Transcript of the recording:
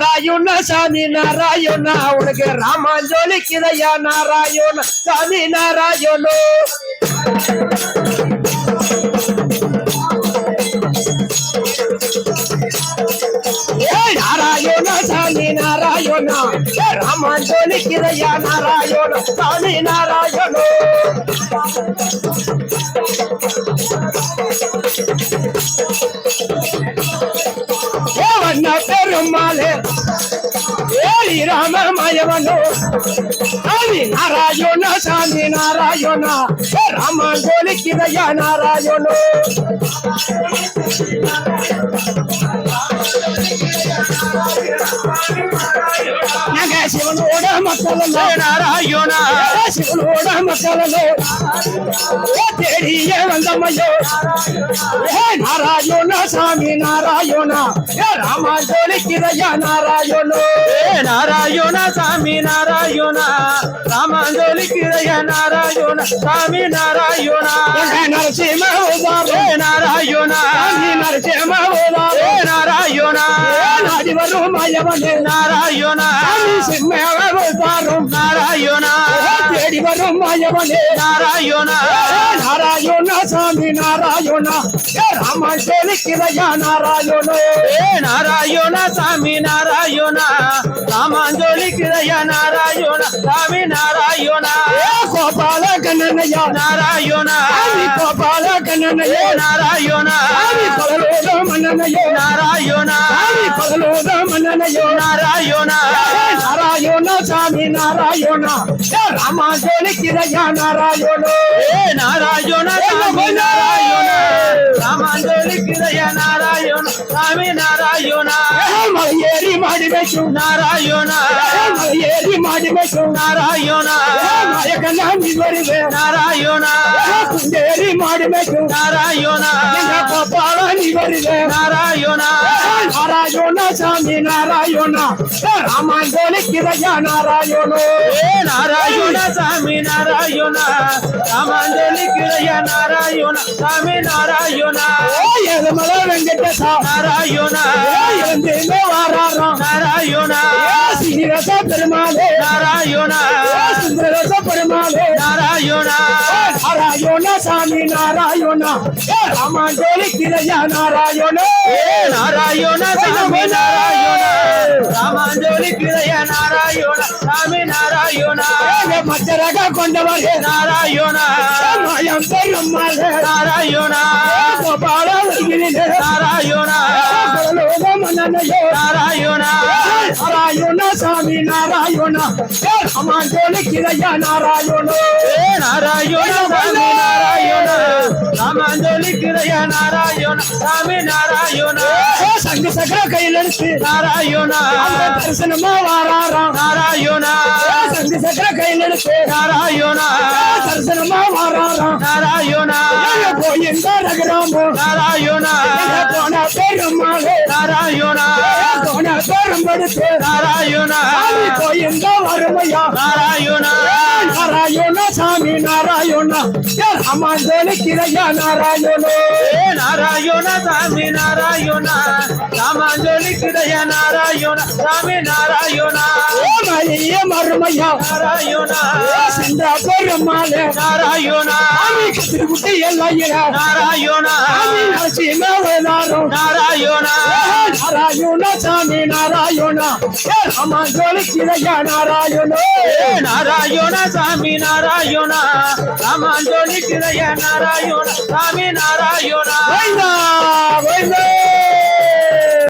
நாராயண சாமி நாராயண உனக்கு ராமாஞ்சோலிக்குதையா நாராயண சாமி நாராயணோ நாராயண சாமி நாராயண ராமாஞ்சோலிக்குதையா நாராயண சாமி நாராயணோ பெருமாளே ஏழி ராமமயவனோ சாமி நாராயண சாமி நாராயண ராமாஞ்சோலிக்குதையா நாராயணோ நாங்க சிவனோட மக்களோ நாராயண சிவனோட மக்களோ தேடியே வந்தமையோ நாராயண சாமி நாராயண ராமாஞ்சோலிக்குதையா நாராயணோ நாராயண சாமி நாராயண ராமாஞ்சோலிக்குதையா நாராயண சாமி நாராயண நரசிம்ம நாராயண நரசிம்ம நாராயண நாடி வரும் மயவனே நாராயண சிம்மரும் நாராயண தேடி வரும் மயவனே நாராயண நாராயண சாமி நாராயண ராமாஞ்சோலிக்குதையா நாராயணோ நாராயண சாமி நாராயண ராமாஞ்சோலிக்குதையா நாராயண சாமி நாராயண கோபால கண்ணனையா நாராயண கோபால கண்ணனையோ நாராயண பகலோத மன்னனையோ நாராயண பகலோத மன்னனையோ நாராயண நாராயண சாமி நாராயண ராமாஞ்சோலிக்குதையா நாராயணோ நாராயண சாமி நாராயண ராமாஞ்சோலிக்குதையா நாராயண சாமி நாராயண மலையேறி மாடி வைக்கும் நாராயண மலையேறி மாடி வைக்கும் நாராயண நாயகனாமி வருவே நாராயண குண்டேறி மாடி வைக்கும் நாராயண கோபால நீ வருவே நாராயண நாராயண சாமி நாராயண ராமாஞ்சோலிக்குதையா நாராயணோ நாராயண சாமி நாராயண ராமாஞ்சோலிக்குதையா நாராயண சாமி நாராயண ஏழுமலை வெங்கடேசா நாராயண எழுந்தே வாராராம் நாராயண சீனிவாச பெருமாளே நாராயண சுந்தரரச பெருமாளே நாராயண நாராயண சாமி நாராயண ராமாஞ்சோலிக்குதையா நாராயணோ நாராயண சாமி நாராயண ராமாஞ்சோலிக்குதையா நாராயண சாமி நாராயண மச்சரக கொண்டவரே நாராயண மாயம் பெருமாளே நாராயண கோபால நாராயண மன்னனையோ நாராயண நாராயண சாமி நாராயண ராமாஞ்சோலிக்குதையா நாராயணோ நாராயண சாமி நாராயண ராமாஞ்சோலிக்குதையா நாராயண சாமி நாராயண சங்கு சக்கர கையில் எடுத்து நாராயண தரிசனமா வாராராம் நாராயண சங்கு சக்கர கையில் எடுத்து நாராயண தரிசனமா வாராராம் நாராயண போயிருந்த ரகுராமோ நாராயண போன பெருமாளே நாராயண போன பெரும்படுத்து நாராயண போயிருந்த வறுமையா நாராயண நாராயண சாமி நாராயண ராமாஞ்சோலிக்குதையா நாராயணோ நாராயண சாமி நாராயண ராமாஞ்சோலிக்குதையா நாராயண சாமி நாராயண மலைய மறுமையா நாராயண சென்ற பெருமாளே நாராயண கத்திரிக்குட்டி எல்லாம் நாராயண நரசிம்ம நாராயண நாராயண சாமி நாராயண ராமாஞ்சோலிக்குதையா நாராயணோ நாராயண சாமி நாராயண ராமாஞ்சோலிக்குதையா நாராயண சாமி நாராயண வைந்தா வைந்தா